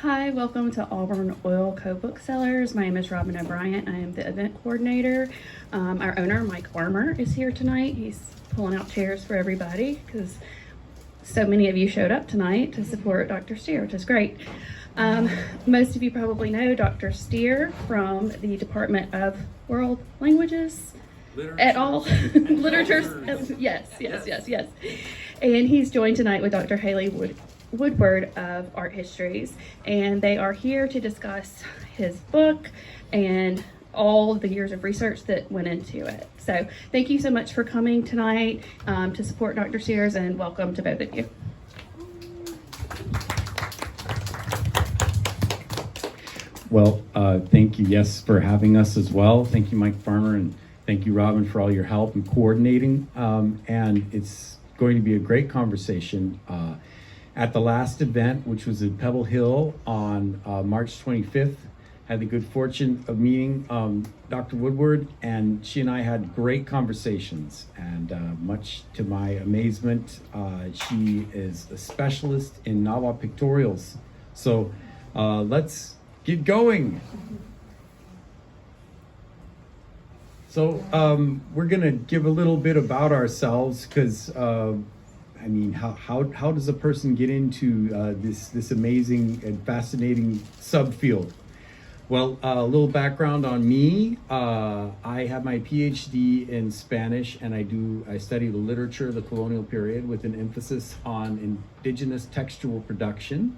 Hi, welcome to Auburn Oil Co-Booksellers. My name is Robin O'Brien. I am the event coordinator. Our owner, Mike Farmer, is here tonight. He's pulling out chairs for everybody because so many of you showed up tonight to support Dr. Stear, which is great. Most of you probably know Dr. Stear from the Department of World Languages. Et al. Literature. Yes. And he's joined tonight with Dr. Hayley Woodward of Art Histories, and they are here to discuss his book and all the years of research that went into it. So thank you so much for coming tonight to support Dr. Stears, and welcome to both of you. Well, thank you, yes, for having us as well. Thank you, Mike Farmer, and thank you, Robin, for all your help in coordinating. And it's going to be a great conversation. At the last event, which was at Pebble Hill on March 25th, had the good fortune of meeting Dr. Woodward, and she and I had great conversations. And much to my amazement, she is a specialist in Nahua pictorials. So let's get going. So we're gonna give a little bit about ourselves because I mean, how does a person get into this amazing and fascinating subfield? Well, a little background on me. I have my PhD in Spanish, and I study the literature of the colonial period with an emphasis on indigenous textual production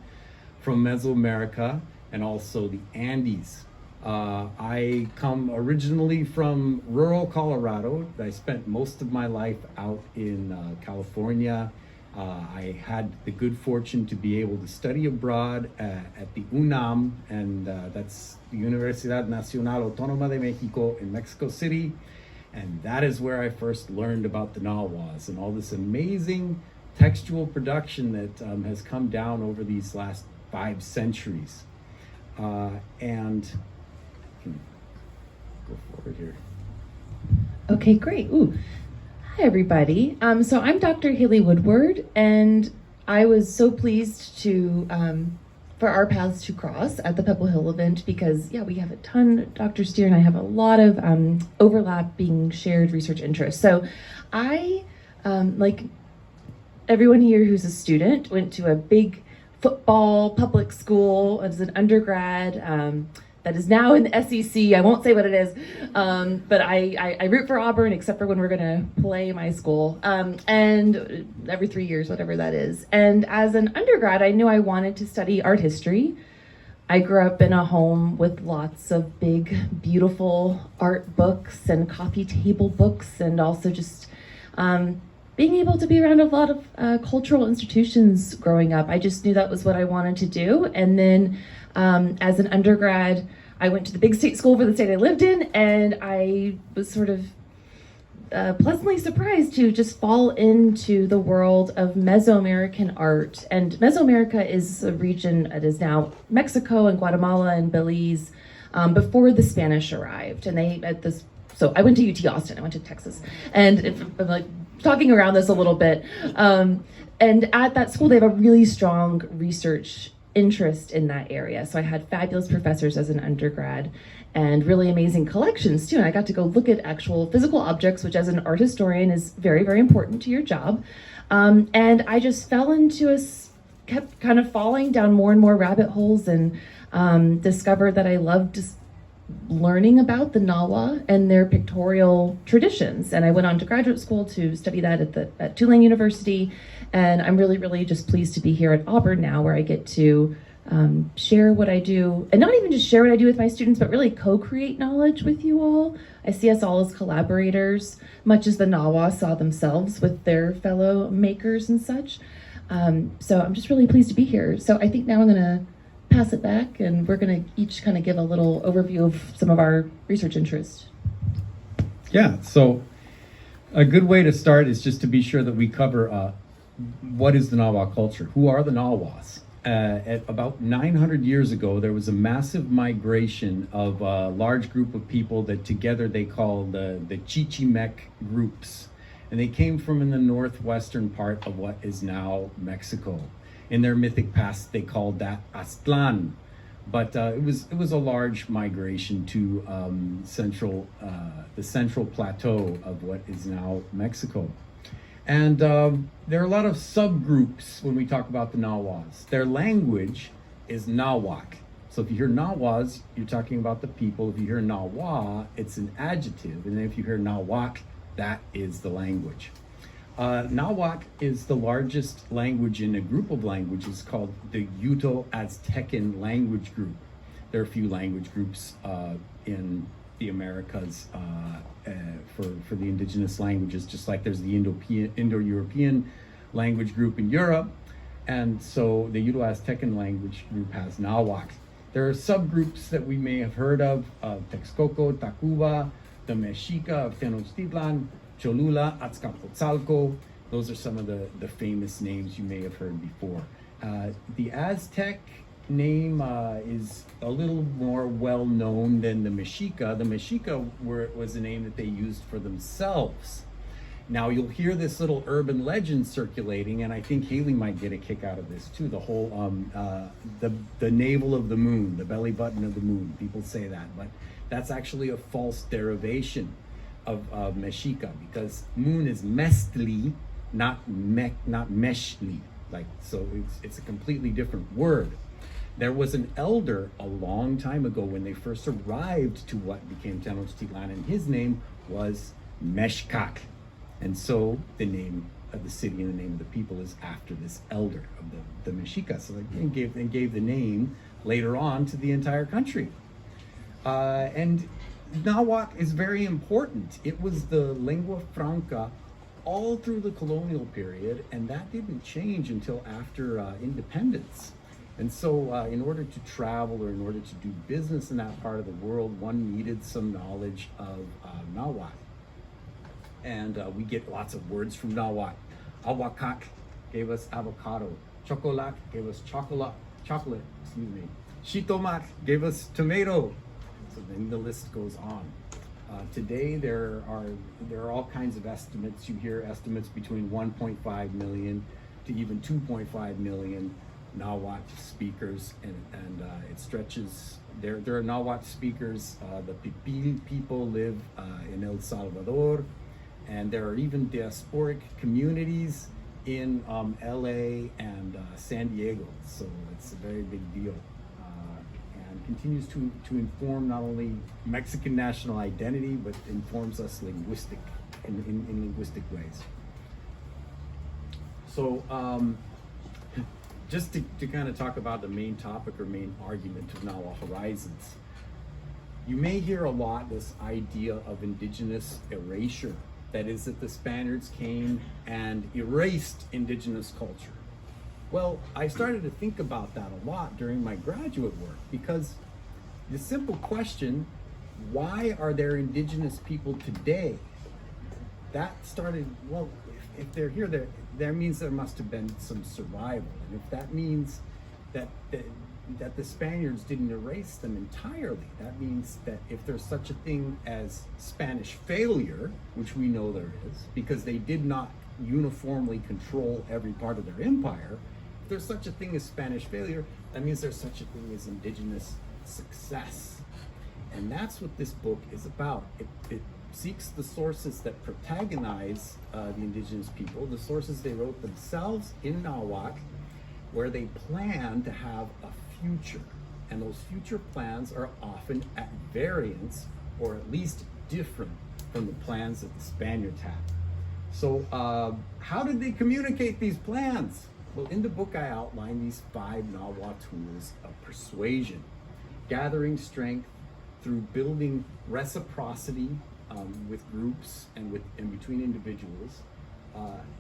from Mesoamerica and also the Andes. I come originally from rural Colorado. I spent most of my life out in California. I had the good fortune to be able to study abroad at the UNAM, and that's the Universidad Nacional Autónoma de Mexico in Mexico City. And that is where I first learned about the Nahuas and all this amazing textual production that has come down over these last 5 centuries. And go forward here. Okay, great. Ooh. Hi, everybody. So I'm Dr. Hayley Woodward, and I was so pleased to for our paths to cross at the Pebble Hill event because, we have a ton. Dr. Stear and I have a lot of overlapping shared research interests. So I, like everyone here who's a student, went to a big football public school as an undergrad. That is now in the SEC. I won't say what it is, but I root for Auburn except for when we're going to play my school, and every 3 years, whatever that is. And as an undergrad, I knew I wanted to study art history. I grew up in a home with lots of big, beautiful art books and coffee table books, and also just being able to be around a lot of cultural institutions growing up. I just knew that was what I wanted to do. And then as an undergrad, I went to the big state school for the state I lived in, and I was sort of pleasantly surprised to just fall into the world of Mesoamerican art. And Mesoamerica is a region that is now Mexico and Guatemala and Belize before the Spanish arrived. And they at this, so I went to UT Austin, I went to Texas, and I'm like talking around this a little bit. And at that school, they have a really strong research interest in that area. So I had fabulous professors as an undergrad and really amazing collections too. And I got to go look at actual physical objects, which as an art historian is very, very important to your job. And I just fell into kept kind of falling down more and more rabbit holes, and discovered that I loved just learning about the Nahua and their pictorial traditions. And I went on to graduate school to study that at Tulane University. And I'm really, really just pleased to be here at Auburn now, where I get to share what I do, and not even just share what I do with my students, but really co-create knowledge with you all. I see us all as collaborators, much as the Nahua saw themselves with their fellow makers and such. So I'm just really pleased to be here. So I think now I'm gonna pass it back, and we're gonna each kind of give a little overview of some of our research interests. Yeah, so a good way to start is just to be sure that we cover what is the Nahua culture? Who are the Nahuas? At about 900 years ago, there was a massive migration of a large group of people that together they called the Chichimec groups. And they came from in the northwestern part of what is now Mexico. In their mythic past, they called that Aztlan. But it was a large migration to the central plateau of what is now Mexico. And there are a lot of subgroups when we talk about the Nahuas. Their language is Nahuac. So if you hear Nahuas, you're talking about the people. If you hear Nahua, it's an adjective. And then if you hear Nahuac, that is the language. Nahuac is the largest language in a group of languages called the Uto-Aztecan language group. There are a few language groups in the Americas for the indigenous languages, just like there's the Indo-European language group in Europe. And so the Uto-Aztecan language group has Nahuac. There are subgroups that we may have heard of Texcoco, Tacuba, the Mexica of Tenochtitlan, Cholula, Azcapotzalco. Those are some of the famous names you may have heard before. The Aztec name is a little more well known than the Mexica. The Mexica was a name that they used for themselves. Now you'll hear this little urban legend circulating, and I think Hayley might get a kick out of this too. The whole the navel of the moon, the belly button of the moon. People say that, but that's actually a false derivation of Mexica, because moon is mestli, not meshli. Like, so it's a completely different word. There was an elder a long time ago when they first arrived to what became Tenochtitlan, and his name was Meshkak. And so the name of the city and the name of the people is after this elder of the Mexica. So they gave the name later on to the entire country. And Nahuac is very important. It was the lingua franca all through the colonial period, and that didn't change until after independence. And so in order to travel or in order to do business in that part of the world, one needed some knowledge of Nahuac. And we get lots of words from Nahuac. Aguacac gave us avocado. Chocolat gave us chocolate, excuse me. Shitomac gave us tomato. So then the list goes on. Today there are all kinds of estimates. You hear estimates between 1.5 million to even 2.5 million Nahuatl speakers, and it stretches. There are Nahuatl speakers. The Pipil people live in El Salvador, and there are even diasporic communities in LA and San Diego. So it's a very big deal. And continues to inform not only Mexican national identity, but informs us in linguistic ways. So just to kind of talk about the main topic or main argument of Nahua Horizons, you may hear a lot this idea of indigenous erasure. That is, that the Spaniards came and erased indigenous culture. Well, I started to think about that a lot during my graduate work, because the simple question, why are there indigenous people today? That started, well, if they're here, there means there must have been some survival. And if that means that the Spaniards didn't erase them entirely, that means that if there's such a thing as Spanish failure, which we know there is, because they did not uniformly control every part of their empire, if there's such a thing as Spanish failure, that means there's such a thing as indigenous success. And that's what this book is about. It seeks the sources that protagonize the indigenous people, the sources they wrote themselves in Nahuac, where they plan to have a future. And those future plans are often at variance, or at least different, from the plans that the Spaniards had. So how did they communicate these plans? Well, in the book, I outline these 5 Nahua tools of persuasion: gathering strength through building reciprocity with groups and between individuals,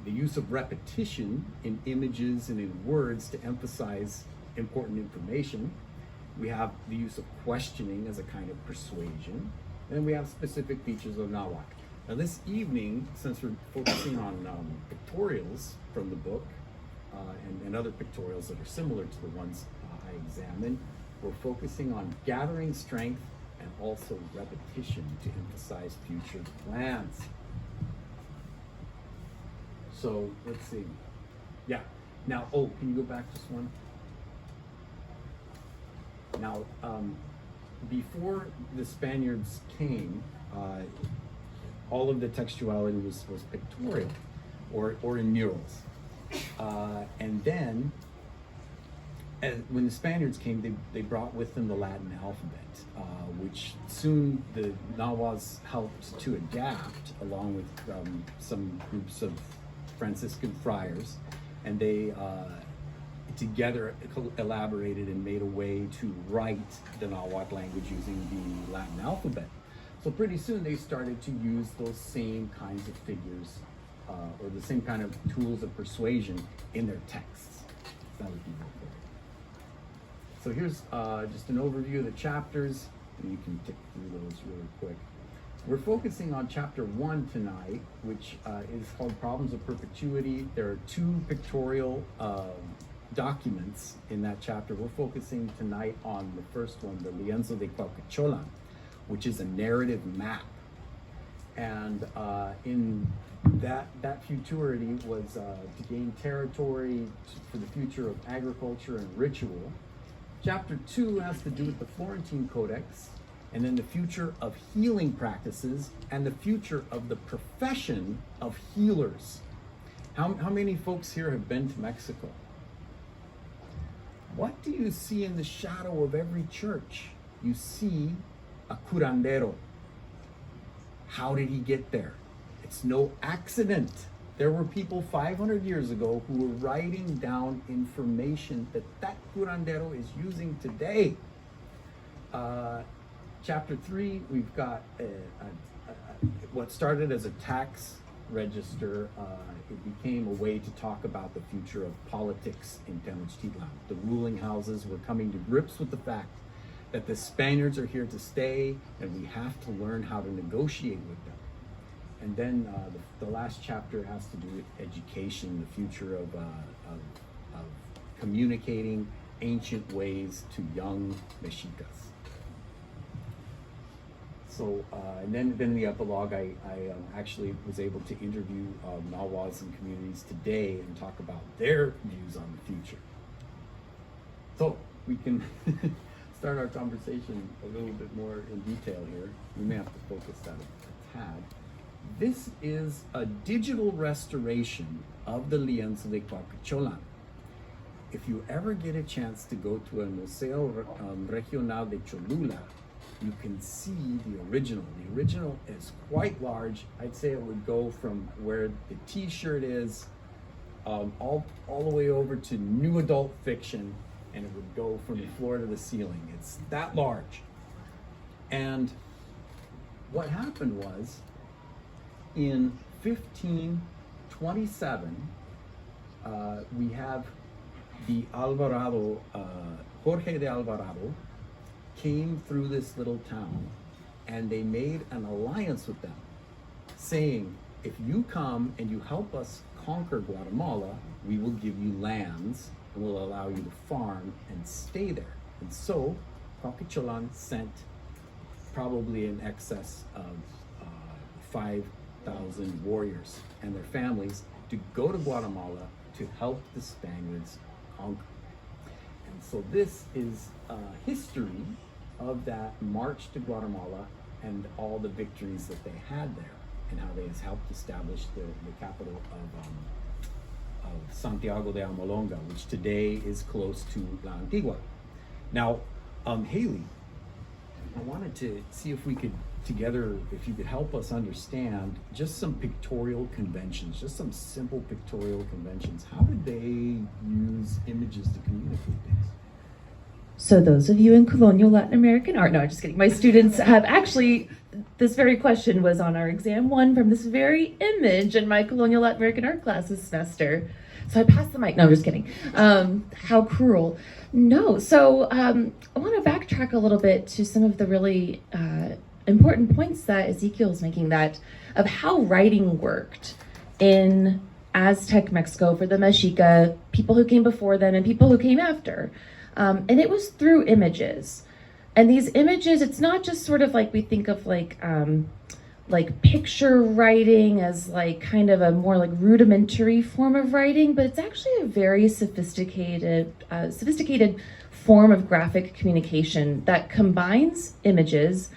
the use of repetition in images and in words to emphasize important information. We have the use of questioning as a kind of persuasion, and we have specific features of Nahua. Now this evening, since we're focusing on pictorials from the book and other pictorials that are similar to the ones I examined, we're focusing on gathering strength and also repetition to emphasize future plans. So let's see. Yeah. Now, can you go back just one? Now, before the Spaniards came, all of the textuality was pictorial or in murals. And then, when the Spaniards came, they brought with them the Latin alphabet, which soon the Nahuas helped to adapt, along with some groups of Franciscan friars, and they together elaborated and made a way to write the Nahuatl language using the Latin alphabet. So pretty soon they started to use those same kinds of figures or the same kind of tools of persuasion in their texts. That would be very good. So here's just an overview of the chapters, and you can tick through those really quick. We're focusing on chapter 1 tonight, which is called Problems of Perpetuity. There are 2 pictorial documents in that chapter. We're focusing tonight on the first one, the Lienzo de Cuauhtémoc, which is a narrative map. And in that futurity was to gain territory for the future of agriculture and ritual. Chapter 2 has to do with the Florentine Codex, and then the future of healing practices and the future of the profession of healers. How many folks here have been to Mexico? What do you see in the shadow of every church? You see a curandero. How did he get there? It's no accident. There were people 500 years ago who were writing down information that curandero is using today. Chapter 3, we've got what started as a tax register. It became a way to talk about the future of politics in Tenochtitlan. The ruling houses were coming to grips with the fact that the Spaniards are here to stay, and we have to learn how to negotiate with them. And then the last chapter has to do with education, the future of communicating ancient ways to young Mexicas. So, and then in the epilogue, I actually was able to interview Nahuas and communities today and talk about their views on the future. So we can start our conversation a little bit more in detail here. We may have to focus that a tad. This is a digital restoration of the Lienzo de Cuauhtémoc. If you ever get a chance to go to a Museo Regional de Cholula, you can see the original. The original is quite large. I'd say it would go from where the T-shirt is all the way over to new adult fiction, and it would go from the floor to the ceiling. It's that large. And what happened was, in 1527, we have the Alvarado, Jorge de Alvarado, came through this little town, and they made an alliance with them, saying, if you come and you help us conquer Guatemala, we will give you lands and will allow you to farm and stay there. And so Cuauhtémoc sent probably in excess of 5,000 warriors and their families to go to Guatemala to help the Spaniards conquer. And so this is history of that march to Guatemala and all the victories that they had there, and how they helped establish the capital of Santiago de Almolonga, which today is close to La Antigua. Now, Hayley, I wanted to see if we could together, if you could help us understand just some pictorial conventions, just some simple pictorial conventions. How did they use images to communicate things? So those of you in colonial Latin American art, no, I'm just kidding. My students have actually, this very question was on our exam one from this very image in my colonial Latin American art class this semester. So I passed the mic. No, I'm just kidding. How cruel. No, so I want to backtrack a little bit to some of the really important points that Ezekiel is making, that of how writing worked in Aztec Mexico for the Mexica, people who came before them and people who came after. And it was through images. And these images, it's not just sort of like we think of like picture writing as like kind of a more like rudimentary form of writing, but it's actually a very sophisticated form of graphic communication that combines images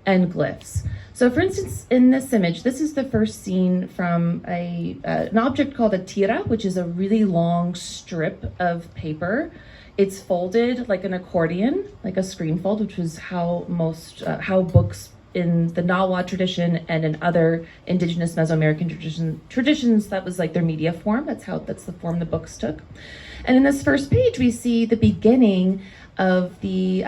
and glyphs. So for instance, in this image, this is the first scene from an object called a tira, which is a really long strip of paper. It's folded like an accordion, like a screen fold, which was how books in the Nahua tradition and in other indigenous Mesoamerican traditions, that was like their media form. That's the form the books took. And in this first page, we see the beginning of the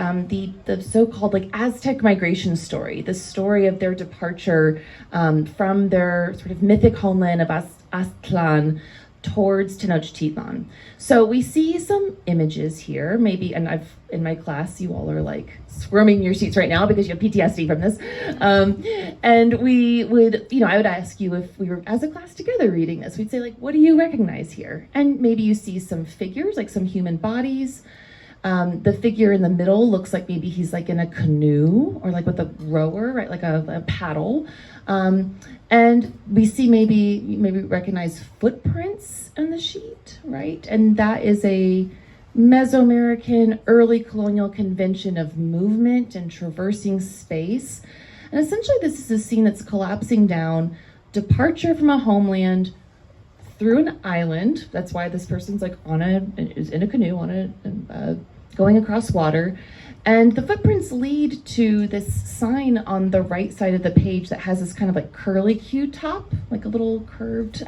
so-called like Aztec migration story, the story of their departure from their sort of mythic homeland of Aztlan towards Tenochtitlan. So we see some images here, maybe, and in my class, you all are like squirming in your seats right now because you have PTSD from this. And we would, I would ask you if we were as a class together reading this, we'd say like, what do you recognize here? And maybe you see some figures, like some human bodies. The figure in the middle looks like maybe he's like in a canoe or like with a rower, right? Like a paddle. And we see maybe recognize footprints on the sheet, right? And that is a Mesoamerican early colonial convention of movement and traversing space. And essentially this is a scene that's collapsing down, departure from a homeland through an island. That's why this person's like is in a canoe going across water. And the footprints lead to this sign on the right side of the page that has this kind of like curlicue top, like a little curved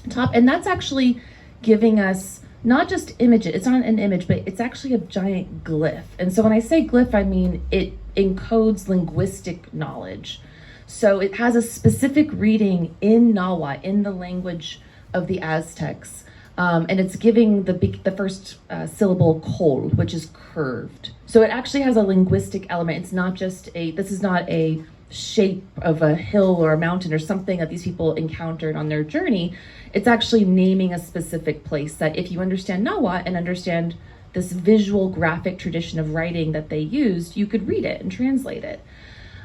top. And that's actually giving us not just images, it's not an image, but it's actually a giant glyph. And so when I say glyph, I mean it encodes linguistic knowledge. So it has a specific reading in Nahua, in the language of the Aztecs. And it's giving the first syllable col, which is curved. So it actually has a linguistic element. It's not just this is not a shape of a hill or a mountain or something that these people encountered on their journey. It's actually naming a specific place that if you understand Nahua and understand this visual graphic tradition of writing that they used, you could read it and translate it.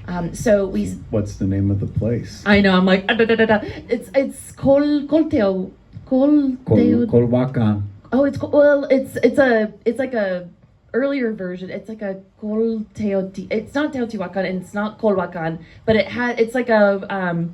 What's the name of the place? I know, I'm like, it's Colteo. Colhuacan. Oh, it's like a earlier version. It's like a Colteo. It's not Teotihuacan and it's not Colhuacan, but it's like a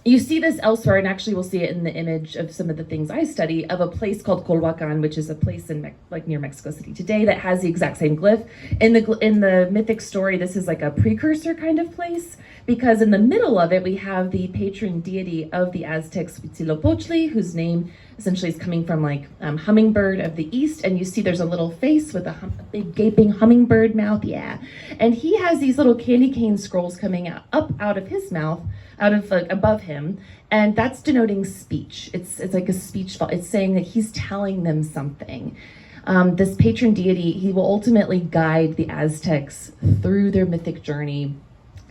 you see this elsewhere, and actually we'll see it in the image of some of the things I study of a place called Colhuacan, which is a place in near Mexico City today that has the exact same glyph. In the mythic story, this is like a precursor kind of place, because in the middle of it we have the patron deity of the Aztecs, Huitzilopochtli, whose name essentially is coming from like hummingbird of the east, and you see there's a little face with a big gaping hummingbird mouth, and he has these little candy cane scrolls coming up out of his mouth, out of above him, and that's denoting speech. It's like a speech. It's saying that he's telling them something. This patron deity, he will ultimately guide the Aztecs through their mythic journey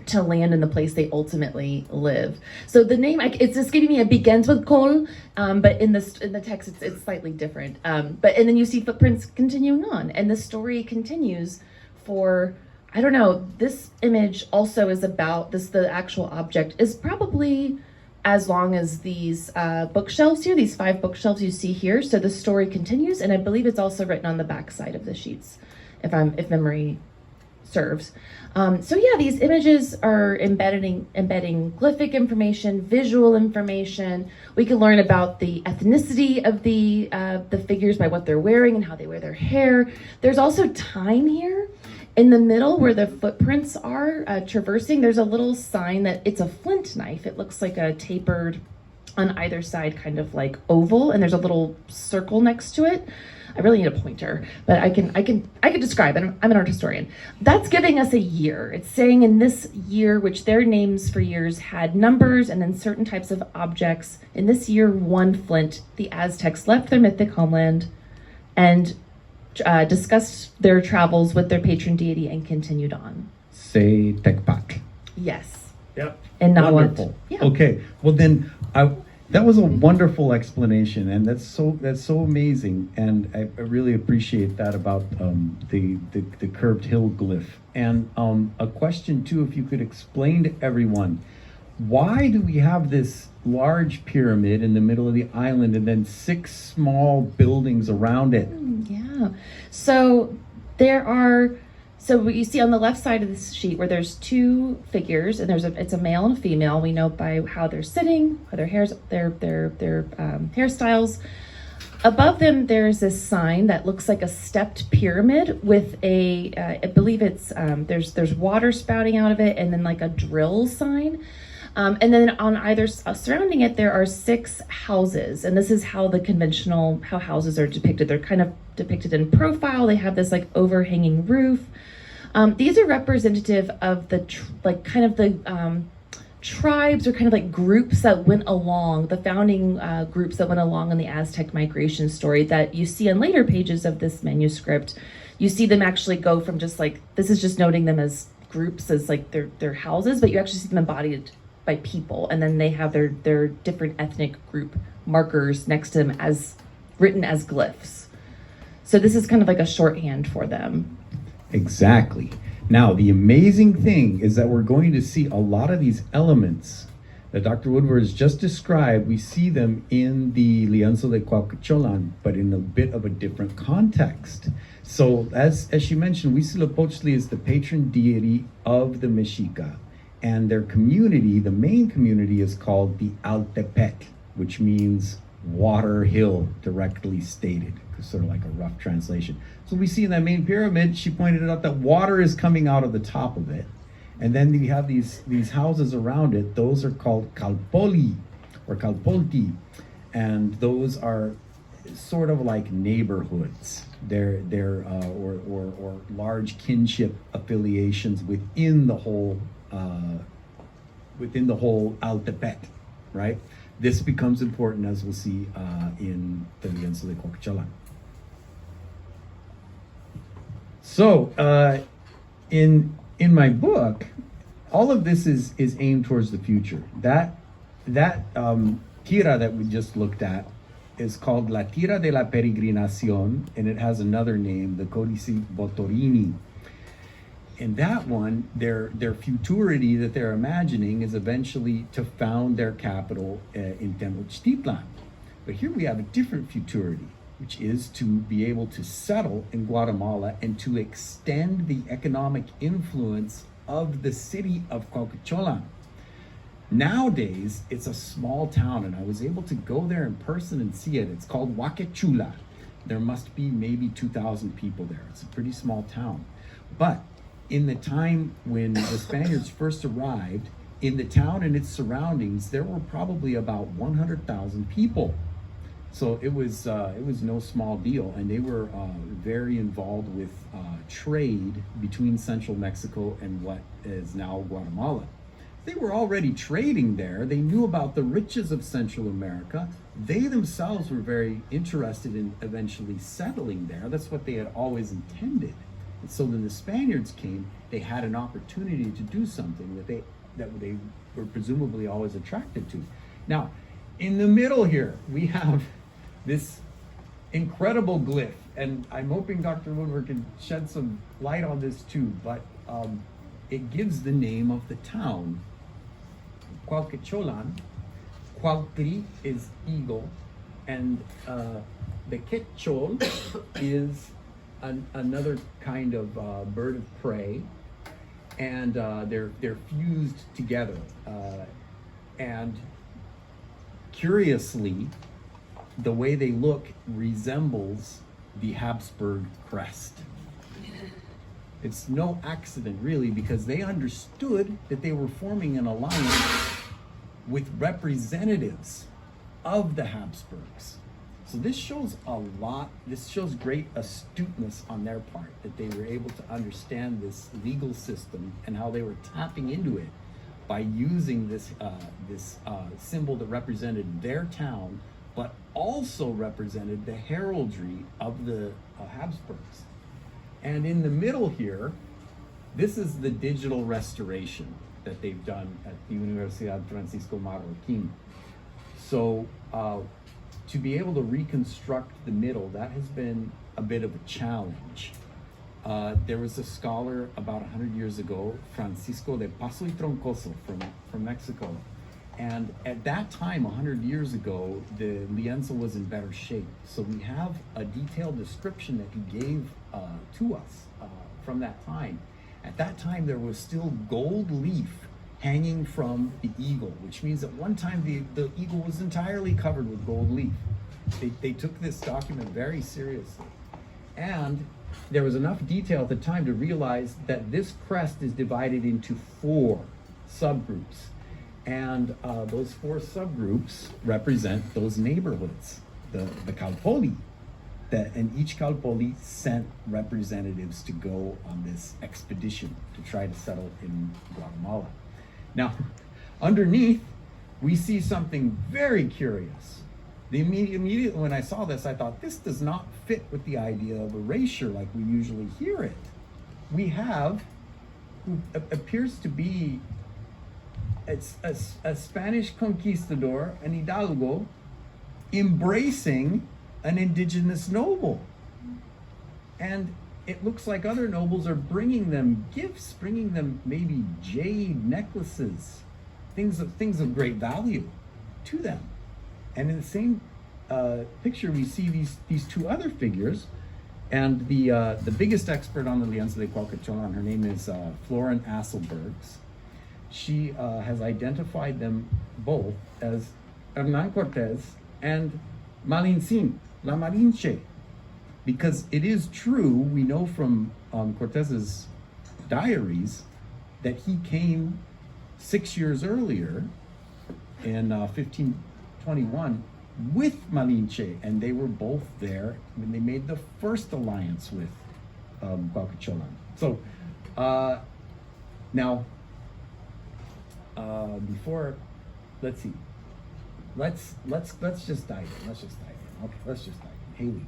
to land in the place they ultimately live. So the name, it's just giving me, it begins with Col, but in the text it's slightly different. And then you see footprints continuing on, and the story continues for, I don't know, this image also is about this, the actual object is probably as long as these bookshelves here, these 5 bookshelves you see here. So the story continues, and I believe it's also written on the back side of the sheets, if memory serves. So yeah, these images are embedding glyphic information, visual information. We can learn about the ethnicity of the figures by what they're wearing and how they wear their hair. There's also time here. In the middle where the footprints are traversing, there's a little sign that it's a flint knife. It looks like a tapered on either side kind of like oval, and there's a little circle next to it. I really need a pointer, but I can describe it. I'm an art historian. That's giving us a year. It's saying in this year, which their names for years had numbers and then certain types of objects. In this year 1 flint, the Aztecs left their mythic homeland and discussed their travels with their patron deity and continued on. Say Tecpac. Yes. Yep. And Nahua. Wonderful. Yeah. Okay. Well, then that was a wonderful explanation, and that's so amazing, and I really appreciate that about the curved hill glyph. And a question too, if you could explain to everyone, why do we have this large pyramid in the middle of the island and then 6 small buildings around it? Yeah. So what you see on the left side of this sheet where there's 2 figures, and it's a male and a female. We know by how they're sitting, how their hairstyles. Above them, there's this sign that looks like a stepped pyramid with I believe it's there's water spouting out of it, and then like a drill sign. And then on either surrounding it, there are 6 houses, and this is how how houses are depicted. They're kind of depicted in profile. They have this like overhanging roof. These are representative of the tribes or kind of like groups that went along, the founding groups that went along in the Aztec migration story that you see in later pages of this manuscript. You see them actually go from just like, this is just noting them as groups, as like their houses, but you actually see them embodied by people, and then they have their different ethnic group markers next to them as written as glyphs. So this is kind of like a shorthand for them. Exactly. Now, the amazing thing is that we're going to see a lot of these elements that Dr. Woodward has just described. We see them in the Lienzo de Cuauhtémoc, but in a bit of a different context. So as she mentioned, Huitzilopochtli is the patron deity of the Mexica, and their community, the main community, is called the Altepec, which means water hill, directly stated, sort of like a rough translation. So we see in that main pyramid, she pointed out that water is coming out of the top of it. And then you have these houses around it. Those are called kalpoli or kalpolti. And those are sort of like neighborhoods. They're or large kinship affiliations within the whole Altepec, right? This becomes important, as we'll see in the Lienzo de Cuauhtémoc. So, in my book, all of this is aimed towards the future. That tira that we just looked at is called La Tira de la Peregrinación, and it has another name, the Codice Botorini. In that one, their futurity that they're imagining is eventually to found their capital in Tenochtitlan. But here we have a different futurity, which is to be able to settle in Guatemala and to extend the economic influence of the city of Cuauhtémoc. Nowadays, it's a small town, and I was able to go there in person and see it. It's called Huaquechula. There must be maybe 2,000 people there. It's a pretty small town. But in the time when the Spaniards first arrived, in the town and its surroundings, there were probably about 100,000 people. So it was no small deal, and they were very involved with trade between central Mexico and what is now Guatemala. They were already trading there. They knew about the riches of Central America. They themselves were very interested in eventually settling there. That's what they had always intended. And so when the Spaniards came, they had an opportunity to do something that they were presumably always attracted to. Now, in the middle here, we have this incredible glyph, and I'm hoping Dr. Woodward can shed some light on this too, but it gives the name of the town, Cuauhtémoc. Cuautli is eagle, and the quechol is another kind of bird of prey, and they're fused together. And curiously, the way they look resembles the Habsburg crest. It's no accident, really, because they understood that they were forming an alliance with representatives of the Habsburgs. So this shows this shows great astuteness on their part, that they were able to understand this legal system and how they were tapping into it by using this symbol that represented their town, but also represented the heraldry of the Habsburgs. And in the middle here, this is the digital restoration that they've done at the Universidad Francisco Marroquín. So to be able to reconstruct the middle, that has been a bit of a challenge. There was a scholar about 100 years ago, Francisco de Paso y Troncoso from Mexico. And at that time, 100 years ago, the lienzo was in better shape. So we have a detailed description that he gave to us from that time. At that time, there was still gold leaf hanging from the eagle, which means at one time the eagle was entirely covered with gold leaf. They took this document very seriously. And there was enough detail at the time to realize that this crest is divided into 4 subgroups. And those 4 subgroups represent those neighborhoods, the Calpoli, and each Calpoli sent representatives to go on this expedition to try to settle in Guatemala. Now, underneath, we see something very curious. Immediately when I saw this, I thought, this does not fit with the idea of erasure like we usually hear it. We have who appears to be a Spanish conquistador, an hidalgo, embracing an indigenous noble. And it looks like other nobles are bringing them gifts, bringing them maybe jade necklaces, things of great value to them. And in the same picture, we see these 2 other figures, and the biggest expert on the Alianza de Cuauhtémoc, her name is Florin Asselbergs. She has identified them both as Hernán Cortés and Malintzin, La Malinche, because it is true, we know from Cortés's diaries that he came 6 years earlier in 1521 with Malinche, and they were both there when they made the first alliance with Cuauhtémoc. So now, before, let's see, let's just dive in. Okay, let's just dive in. Hayley,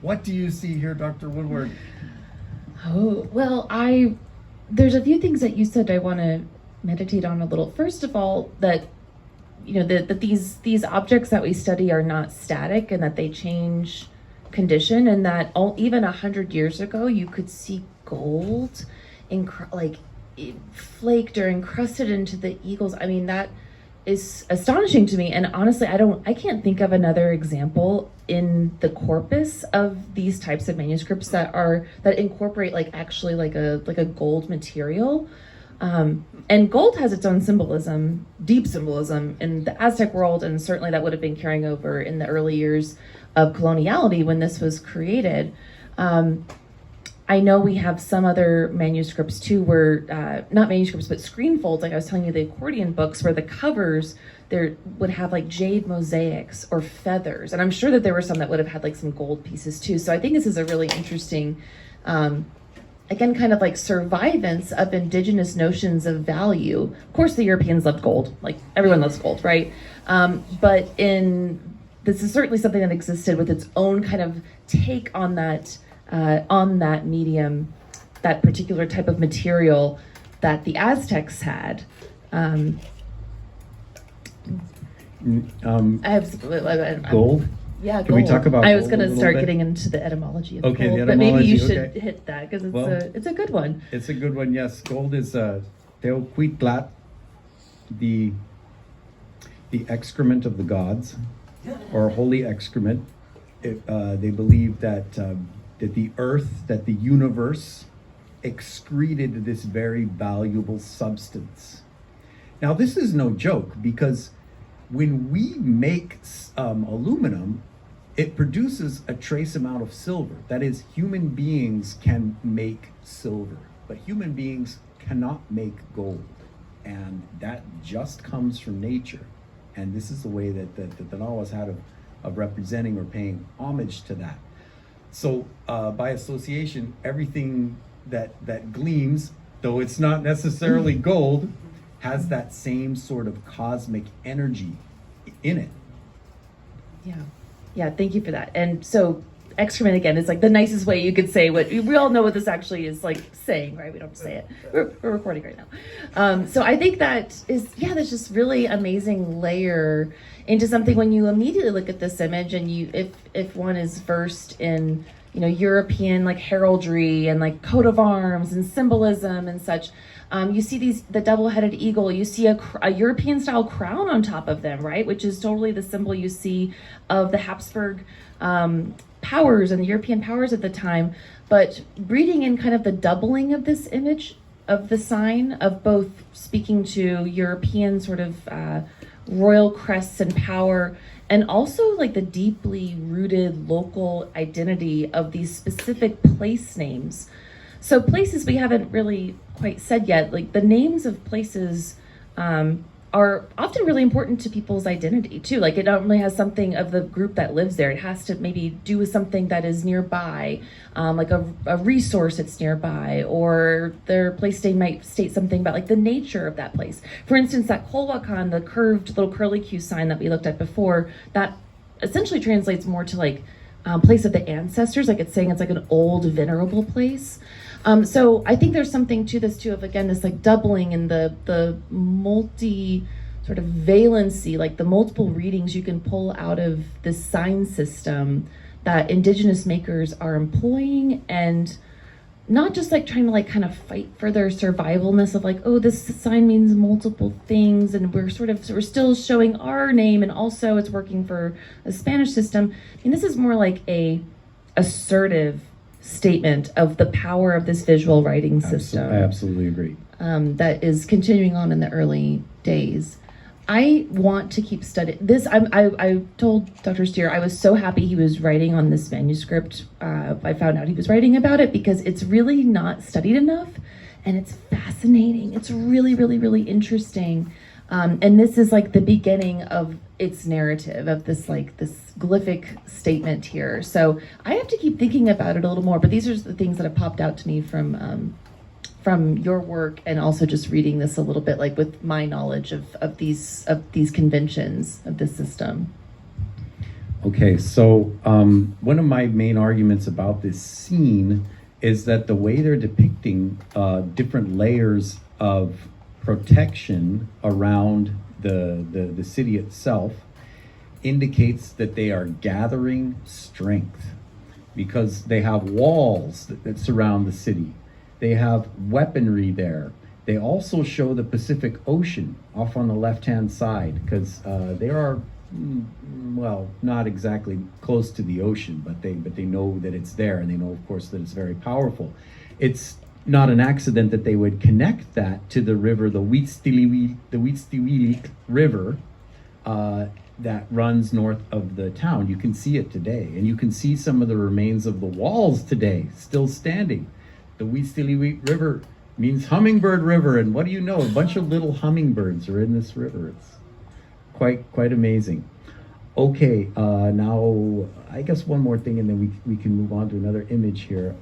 what do you see here, Dr. Woodward? Oh, well, there's a few things that you said I want to meditate on a little. First of all, that that these objects that we study are not static, and that they change condition, and that even 100 years ago you could see gold flaked or encrusted into the eagles. I mean, that is astonishing to me. And honestly, I can't think of another example in the corpus of these types of manuscripts that incorporate actually a gold material. And gold has its own symbolism, deep symbolism in the Aztec world, and certainly that would have been carrying over in the early years of coloniality when this was created. I know we have some other manuscripts too, where not manuscripts but screen folds, like I was telling you, the accordion books, where the covers there would have jade mosaics or feathers, and I'm sure that there were some that would have had some gold pieces too. So I think this is a really interesting again, kind of survivance of indigenous notions of value. Of course, the Europeans loved gold, everyone loves gold, right? But this is certainly something that existed with its own kind of take on that medium, that particular type of material that the Aztecs had. Gold? Yeah, Can we talk about I was gold going a to start little bit? getting into the etymology of Okay, gold, the but maybe you etymology, should okay. hit that because Well, it's a good one. It's a good one, yes. Gold is Teocuitlat, the excrement of the gods, or holy excrement. They believe that the earth, that the universe excreted this very valuable substance. Now, this is no joke, because when we make aluminum, it produces a trace amount of silver. That is, human beings can make silver, but human beings cannot make gold. And that just comes from nature. And this is the way that the Nahuas had of representing or paying homage to that. So by association, everything that gleams, though it's not necessarily gold, has that same sort of cosmic energy in it. Yeah, thank you for that. And so excrement, again, is like the nicest way you could say what we all know what this actually is like saying, right? We don't have to say it. We're recording right now. So I think that is, that's just really amazing layer into something when you immediately look at this image, and if one is versed in, European like heraldry and like coat of arms and symbolism and such, you see the double-headed eagle, you see a European style crown on top of them, right? Which is totally the symbol you see of the Habsburg powers and the European powers at the time. But reading in kind of the doubling of this image of the sign of both speaking to European sort of royal crests and power, and also like the deeply rooted local identity of these specific place names. So places we haven't really quite said yet, like the names of places are often really important to people's identity too. Like it not only has something of the group that lives there, it has to maybe do with something that is nearby, like a resource that's nearby, or their place name might state something about like the nature of that place. For instance, that Kolwakan, the curved little curlicue sign that we looked at before, that essentially translates more to like place of the ancestors, like it's saying it's like an old venerable place. So I think there's something to this too, of again this like doubling in the multi sort of valency, like the multiple readings you can pull out of this sign system that Indigenous makers are employing, and not just like trying to like kind of fight for their survivalness of like, oh, this sign means multiple things and we're still showing our name and also it's working for a Spanish system. I mean, this is more like a assertive statement of the power of this visual writing system. I absolutely agree. That is continuing on in the early days. I want to keep studying this. I told Dr. Stear I was so happy he was writing on this manuscript. I found out he was writing about it because it's really not studied enough, and it's fascinating. It's really, really, really interesting. And this is like the beginning of its narrative of this glyphic statement here. So I have to keep thinking about it a little more, but these are the things that have popped out to me from your work, and also just reading this a little bit, like with my knowledge of these conventions of this system. Okay, so one of my main arguments about this scene is that the way they're depicting different layers of protection around the city itself indicates that they are gathering strength, because they have walls that surround the city. They have weaponry there. They also show the Pacific Ocean off on the left-hand side, because they are, well, not exactly close to the ocean, but they know that it's there, and they know, of course, that it's very powerful. It's not an accident that they would connect that to the river, the Huitztihuilic River, that runs north of the town. You can see it today, and you can see some of the remains of the walls today still standing. The Huitztihuilic River means hummingbird river, and what do you know? A bunch of little hummingbirds are in this river. It's quite amazing. Okay, now I guess one more thing, and then we can move on to another image here.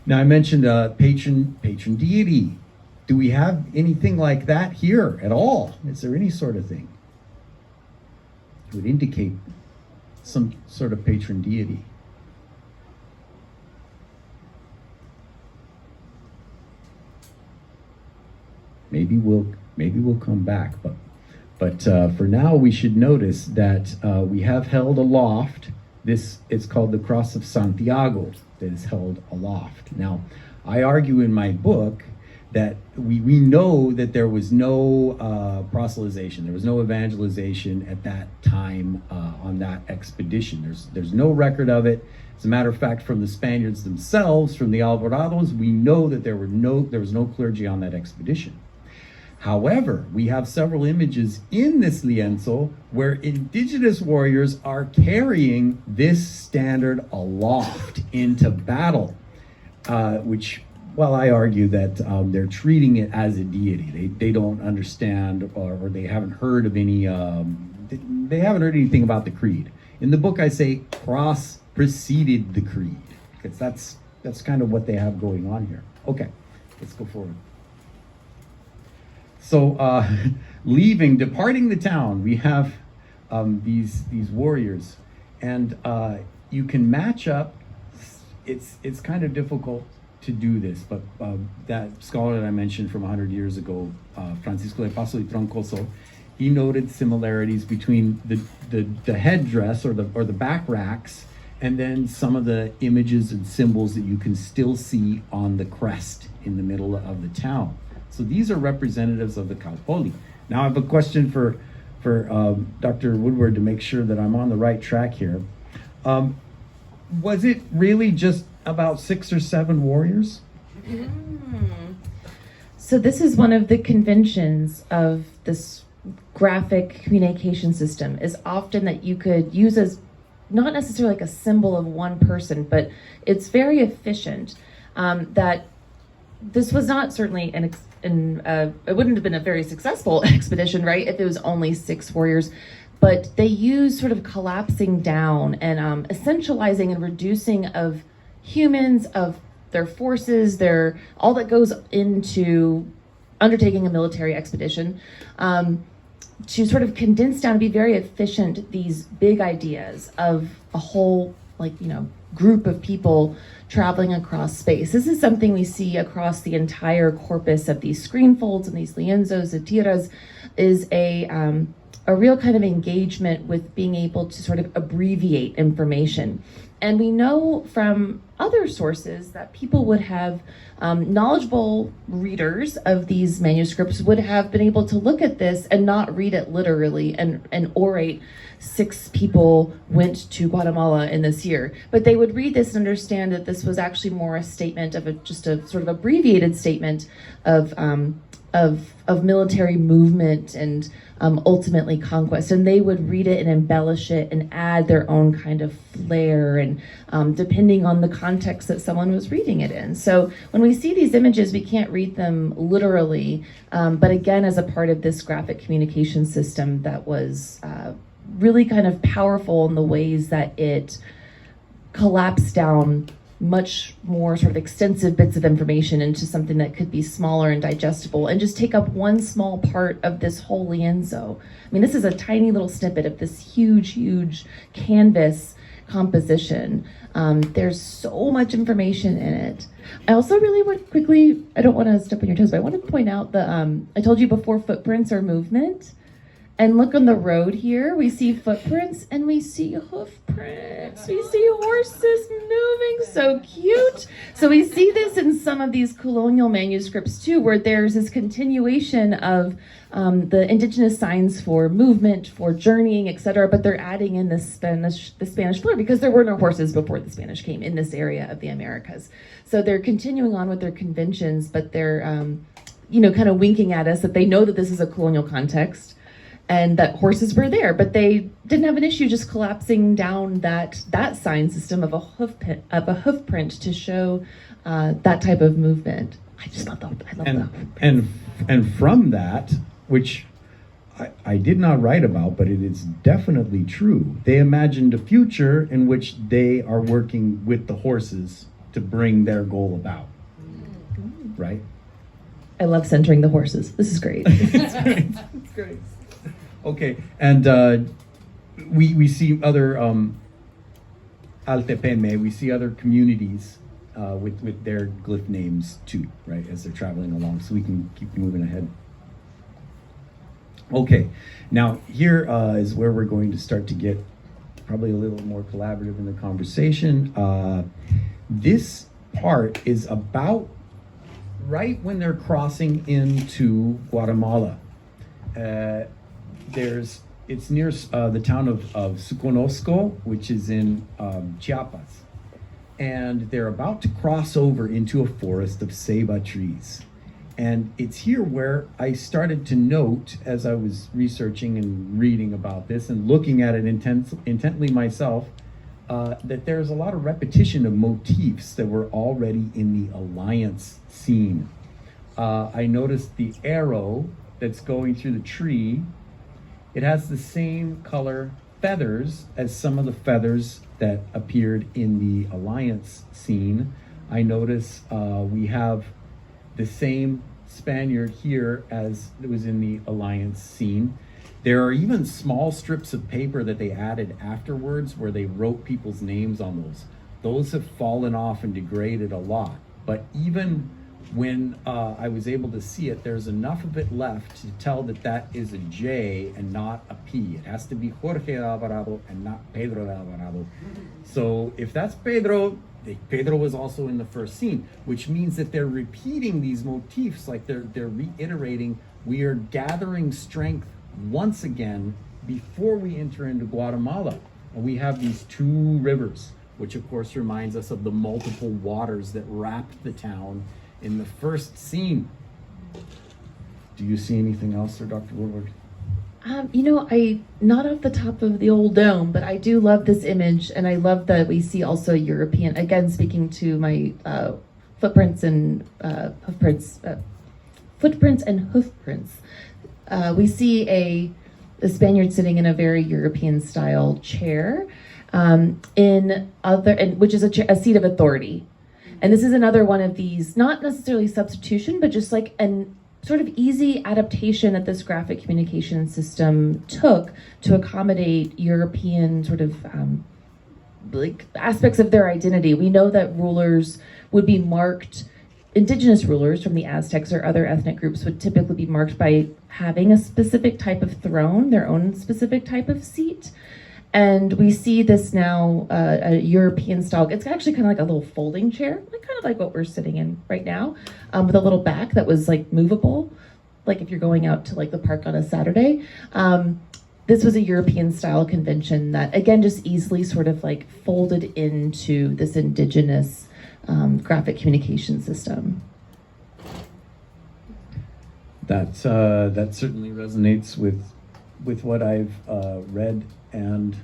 Now I mentioned patron deity. Do we have anything like that here at all? Is there any sort of thing that would indicate some sort of patron deity? Maybe we'll come back, but for now we should notice that we have held aloft. This is called the Cross of Santiago, that is held aloft. Now, I argue in my book that we know that there was no proselytization, there was no evangelization at that time on that expedition. There's no record of it. As a matter of fact, from the Spaniards themselves, from the Alvarados, we know that there was no clergy on that expedition. However, we have several images in this lienzo where indigenous warriors are carrying this standard aloft into battle, which, well, I argue that they're treating it as a deity. They don't understand, or they haven't heard of any, they haven't heard anything about the creed. In the book, I say cross preceded the creed, because that's kind of what they have going on here. Okay, let's go forward. So, departing the town, we have these warriors, and you can match up. It's kind of difficult to do this, but that scholar that I mentioned from 100 years ago, Francisco de Paso y Troncoso, he noted similarities between the headdress or the back racks, and then some of the images and symbols that you can still see on the crest in the middle of the town. So these are representatives of the Calpoli. Now I have a question for Dr. Woodward to make sure that I'm on the right track here. Was it really just about 6 or 7 warriors? So this is one of the conventions of this graphic communication system, is often that you could use as not necessarily like a symbol of one person, but it's very efficient. That this was not certainly it wouldn't have been a very successful expedition, right, if it was only 6 warriors. But they use sort of collapsing down and essentializing and reducing of humans, of their forces, all that goes into undertaking a military expedition, to sort of condense down, to be very efficient, these big ideas of a whole, group of people traveling across space. This is something we see across the entire corpus of these screen folds and these lienzos and tiras, is a real kind of engagement with being able to sort of abbreviate information. And we know from other sources that people would have, knowledgeable readers of these manuscripts would have been able to look at this and not read it literally and orate 6 people went to Guatemala in this year. But they would read this and understand that this was actually more a statement of just a sort of abbreviated statement of military movement and ultimately conquest, and they would read it and embellish it and add their own kind of flair, and depending on the context that someone was reading it in. So when we see these images, we can't read them literally, but again, as a part of this graphic communication system that was really kind of powerful in the ways that it collapsed down much more sort of extensive bits of information into something that could be smaller and digestible, and just take up one small part of this whole lienzo. I mean, this is a tiny little snippet of this huge canvas composition. There's so much information in it. I also really want quickly, I don't want to step on your toes, but I want to point out I told you before, footprints are movement. And look on the road here, we see footprints and we see hoof prints. We see horses moving, so cute. So we see this in some of these colonial manuscripts too, where there's this continuation of the indigenous signs for movement, for journeying, etc. But they're adding in the Spanish flair, because there were no horses before the Spanish came in this area of the Americas. So they're continuing on with their conventions, but they're kind of winking at us that they know that this is a colonial context, and that horses were there, but they didn't have an issue just collapsing down that sign system of a hoof print to show that type of movement. I just love that. I love that. And from that, which I did not write about, but it is definitely true, they imagined a future in which they are working with the horses to bring their goal about. Right? I love centering the horses. This is great. It's great. It's great. Okay, and we see other Altepeme, we see other communities with their glyph names too, right, as they're traveling along, so we can keep moving ahead. Okay, now here is where we're going to start to get probably a little more collaborative in the conversation. This part is about right when they're crossing into Guatemala. It's near the town of Suconosco, which is in Chiapas, and they're about to cross over into a forest of ceiba trees. And it's here where I started to note, as I was researching and reading about this and looking at it intently myself, that there's a lot of repetition of motifs that were already in the Alliance scene. I noticed the arrow that's going through the tree. It has the same color feathers as some of the feathers that appeared in the Alliance scene. I notice we have the same Spaniard here as it was in the Alliance scene. There are even small strips of paper that they added afterwards where they wrote people's names on those. Those have fallen off and degraded a lot. But even when I was able to see it, there's enough of it left to tell that that is a J and not a P. It has to be Jorge de Alvarado and not Pedro de Alvarado. So if that's Pedro, Pedro was also in the first scene, which means that they're repeating these motifs, like they're reiterating, we are gathering strength once again before we enter into Guatemala. And we have these two rivers, which of course reminds us of the multiple waters that wrapped the town in the first scene. Do you see anything else there, Dr. Woodward? I not off the top of the old dome, but I do love this image, and I love that we see also European, again speaking to my footprints and hoofprints. We see a Spaniard sitting in a very European style chair, which is a seat of authority. And this is another one of these, not necessarily substitution, but just like an sort of easy adaptation that this graphic communication system took to accommodate European sort of like aspects of their identity. We know that rulers would be marked, indigenous rulers from the Aztecs or other ethnic groups would typically be marked by having a specific type of throne, their own specific type of seat. And we see this now, a European style. It's actually kind of like a little folding chair, like kind of like what we're sitting in right now, with a little back that was like movable, like if you're going out to like the park on a Saturday. This was a European style convention that, again, just easily sort of like folded into this indigenous graphic communication system. That certainly resonates with what I've read, and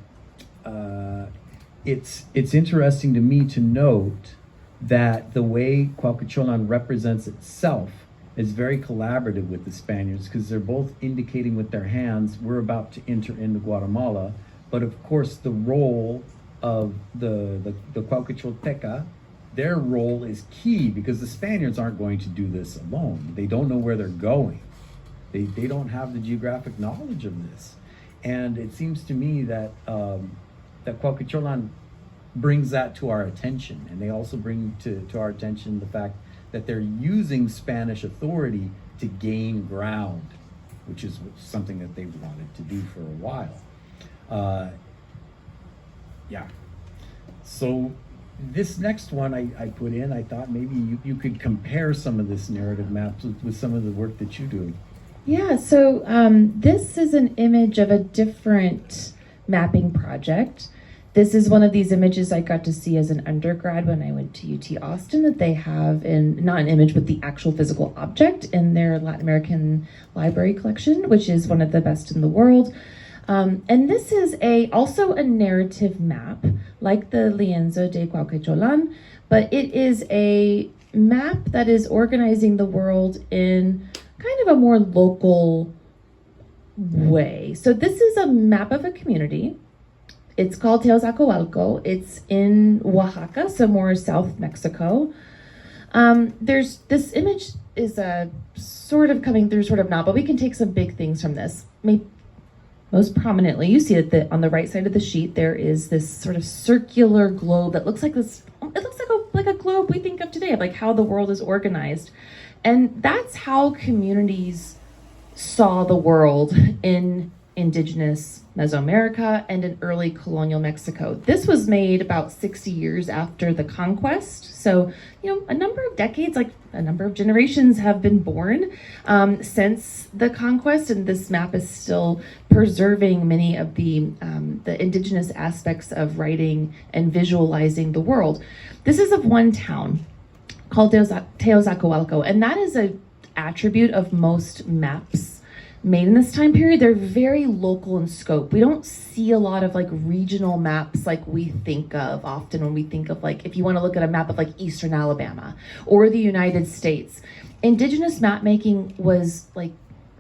it's interesting to me to note that the way Cuauhtémoc represents itself is very collaborative with the Spaniards, because they're both indicating with their hands, we're about to enter into Guatemala. But of course, the role of the Cuauhtémoc, their role is key, because the Spaniards aren't going to do this alone. They don't know where they're going. They don't have the geographic knowledge of this. And it seems to me that that Cuauhtémoc brings that to our attention. And they also bring to our attention the fact that they're using Spanish authority to gain ground, which is something that they've wanted to do for a while. So this next one I put in, I thought maybe you could compare some of this narrative maps with some of the work that you do. Yeah, so this is an image of a different mapping project. This is one of these images I got to see as an undergrad when I went to UT Austin, that they have not an image, but the actual physical object in their Latin American library collection, which is one of the best in the world. And this is also a narrative map, like the Lienzo de Cuauhtémoc, but it is a map that is organizing the world in kind of a more local way. So this is a map of a community. It's called Teozacoalco. It's in Oaxaca, so more South Mexico. This image is sort of coming through, sort of not, but we can take some big things from this. Most prominently, you see that on the right side of the sheet, there is this sort of circular globe that looks like this. It looks like a globe we think of today, of like how the world is organized. And that's how communities saw the world in indigenous Mesoamerica and in early colonial Mexico. This was made about 60 years after the conquest. So, a number of decades, like a number of generations have been born since the conquest, and this map is still preserving many of the indigenous aspects of writing and visualizing the world. This is of one town called Teozacoalco, and that is attribute of most maps made in this time period. They're very local in scope. We don't see a lot of like regional maps like we think of often when we think of like, if you want to look at a map of like Eastern Alabama or the United States. Indigenous map making was like,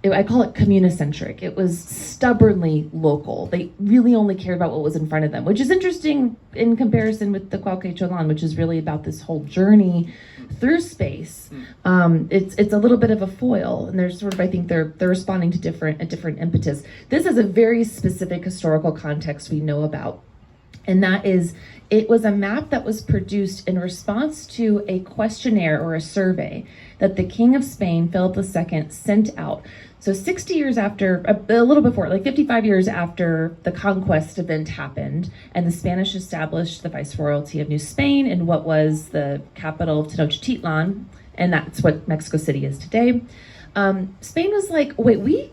I call it communicentric. It was stubbornly local. They really only cared about what was in front of them, which is interesting in comparison with the Cuauhtémoc, which is really about this whole journey through space. It's a little bit of a foil, and there's sort of, I think they're responding to a different impetus. This is a very specific historical context we know about, and that is, it was a map that was produced in response to a questionnaire or a survey that the King of Spain, Philip II, sent out. So 60 years after, a little before, like 55 years after the conquest event happened, and the Spanish established the Viceroyalty of New Spain in what was the capital of Tenochtitlan, and that's what Mexico City is today. Spain was like, wait, we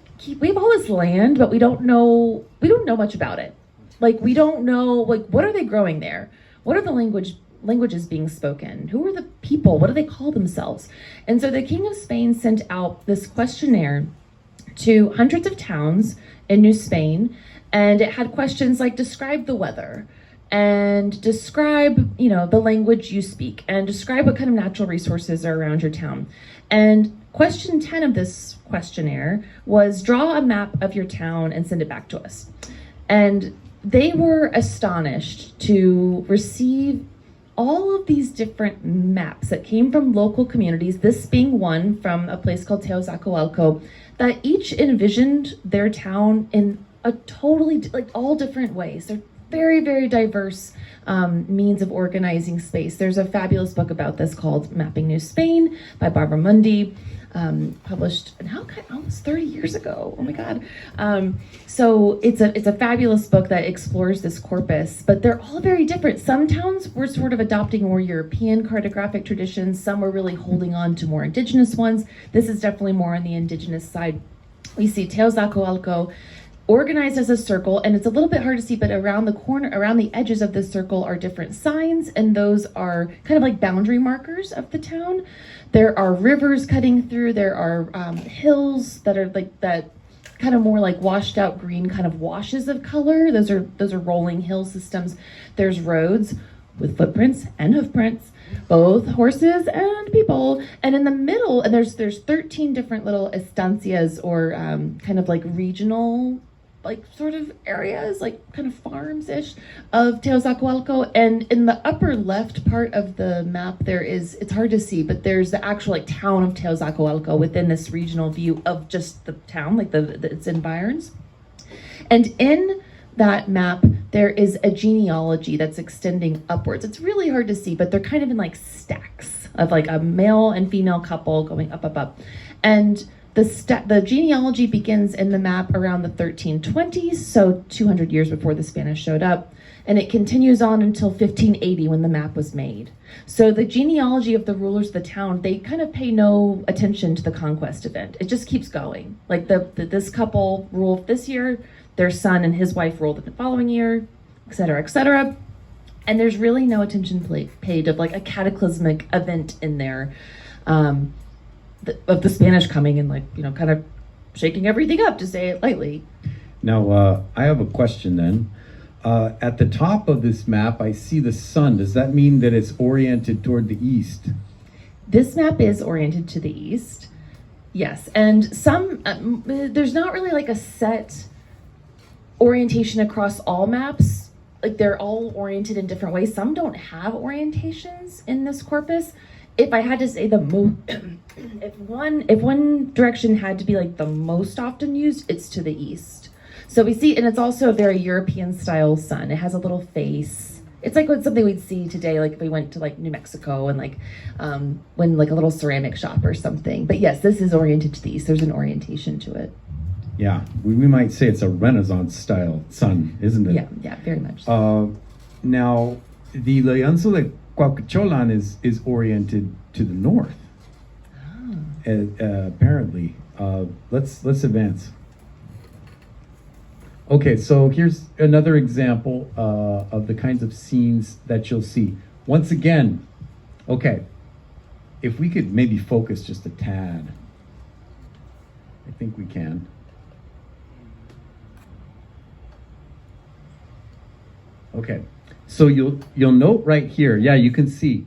have all this land, but we don't know much about it. Like, we don't know, like, what are they growing there? What are the languages being spoken? Who are the people? What do they call themselves? And so the King of Spain sent out this questionnaire to hundreds of towns in New Spain, and it had questions like, describe the weather, and describe, the language you speak, and describe what kind of natural resources are around your town. And question 10 of this questionnaire was, draw a map of your town and send it back to us. And they were astonished to receive all of these different maps that came from local communities, this being one from a place called Teozacoalco, that each envisioned their town in a totally, like, all different ways. They're very, very diverse means of organizing space. There's a fabulous book about this called Mapping New Spain by Barbara Mundy, published almost 30 years ago. Oh my God. So it's a fabulous book that explores this corpus, but they're all very different. Some towns were sort of adopting more European cartographic traditions. Some were really holding on to more indigenous ones. This is definitely more on the indigenous side. We see Teozacoalco organized as a circle, and it's a little bit hard to see, but around the edges of this circle are different signs, and those are kind of like boundary markers of the town. There are rivers cutting through, there are hills that are like that, kind of more like washed out green kind of washes of color. Those are rolling hill systems. There's roads with footprints and hoofprints, both horses and people. And in the middle, and there's 13 different little estancias, or kind of like regional, like sort of areas, like kind of farms-ish of Teozacoalco. And in the upper left part of the map, it's hard to see, but there's the actual like town of Teozacoalco within this regional view of just the town, like its environs. And in that map, there is a genealogy that's extending upwards. It's really hard to see, but they're kind of in like stacks of like a male and female couple going up. And the genealogy begins in the map around the 1320s, so 200 years before the Spanish showed up, and it continues on until 1580 when the map was made. So the genealogy of the rulers of the town, they kind of pay no attention to the conquest event. It just keeps going. Like this couple ruled this year, their son and his wife ruled in the following year, et cetera, et cetera. And there's really no attention paid of like a cataclysmic event in there. Of the Spanish coming and like, kind of shaking everything up, to say it lightly. Now, I have a question then. At the top of this map, I see the sun. Does that mean that it's oriented toward the east? This map is oriented to the east, yes. And there's not really like a set orientation across all maps. Like, they're all oriented in different ways. Some don't have orientations in this corpus. If I had to say if one direction had to be like the most often used, it's to the east. So we see, and it's also a very European style sun. It has a little face. It's like something we'd see today, like if we went to like New Mexico and like when like a little ceramic shop or something. But yes, this is oriented to the east. There's an orientation to it. Yeah, we might say it's a Renaissance style sun, isn't it? Yeah, very much. Now, the Lienzo de Cuauhtémoc is oriented to the north. Apparently. Let's advance. Okay, so here's another example of the kinds of scenes that you'll see. Once again, okay, if we could maybe focus just a tad. I think we can. Okay, so you'll note right here, yeah, you can see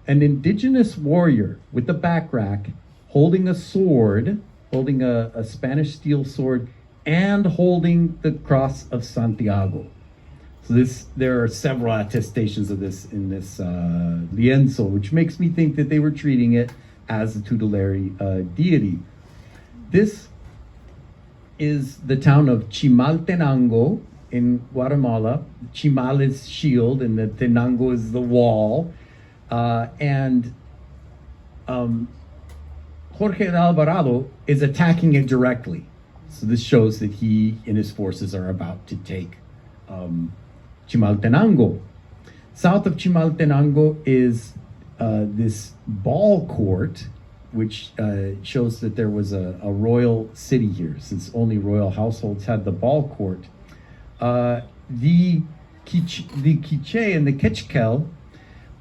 an indigenous warrior with a back rack holding a sword, holding a Spanish steel sword, and holding the cross of Santiago. So there are several attestations of this in this lienzo, which makes me think that they were treating it as a tutelary deity. This is the town of Chimaltenango in Guatemala. Chimal is shield, and the Tenango is the wall. And Jorge de Alvarado is attacking it directly. So this shows that he and his forces are about to take Chimaltenango. South of Chimaltenango is this ball court, which shows that there was a royal city here, since only royal households had the ball court. The Quiche and the Quechquel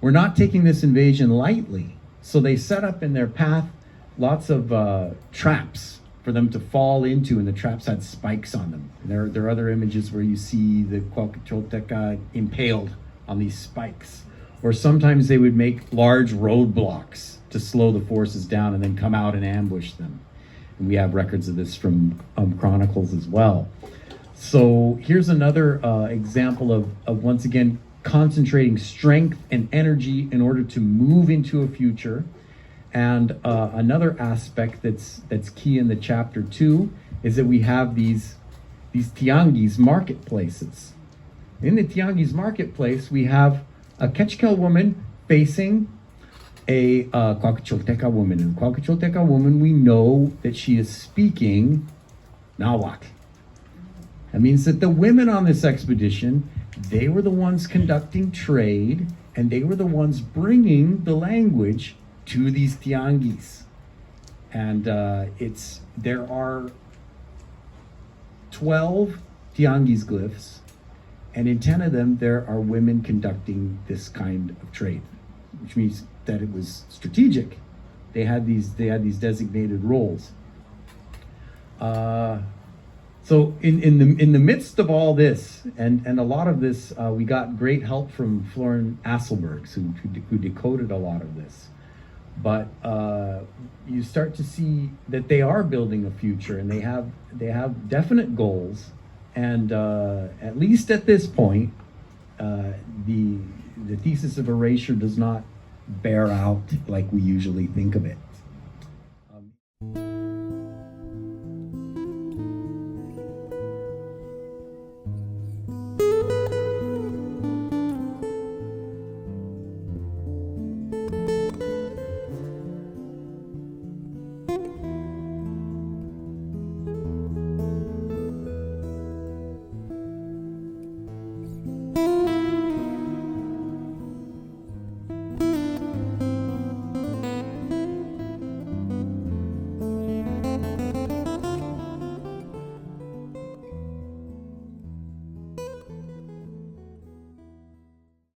were not taking this invasion lightly, so they set up in their path lots of traps for them to fall into, and the traps had spikes on them. And there are other images where you see the Cuauhtémoc impaled on these spikes. Or sometimes they would make large roadblocks to slow the forces down and then come out and ambush them. And we have records of this from chronicles as well. So here's another example of once again concentrating strength and energy in order to move into a future. And another aspect that's key in the chapter 2 is that we have these tianguis marketplaces. In the tianguis marketplace, we have a Quechquel woman facing a Cuauhtémoc woman. And Cuauhtémoc woman, we know that she is speaking Nahuatl. That means that the women on this expedition, they were the ones conducting trade, and they were the ones bringing the language to these tianguis. And there are 12 tianguis glyphs, and in 10 of them there are women conducting this kind of trade, which means that it was strategic. They had these designated roles. So in the midst of all this, and a lot of this, we got great help from Florin Asselbergs, who decoded a lot of this. But you start to see that they are building a future, and they have definite goals. And at least at this point, the thesis of erasure does not bear out like we usually think of it.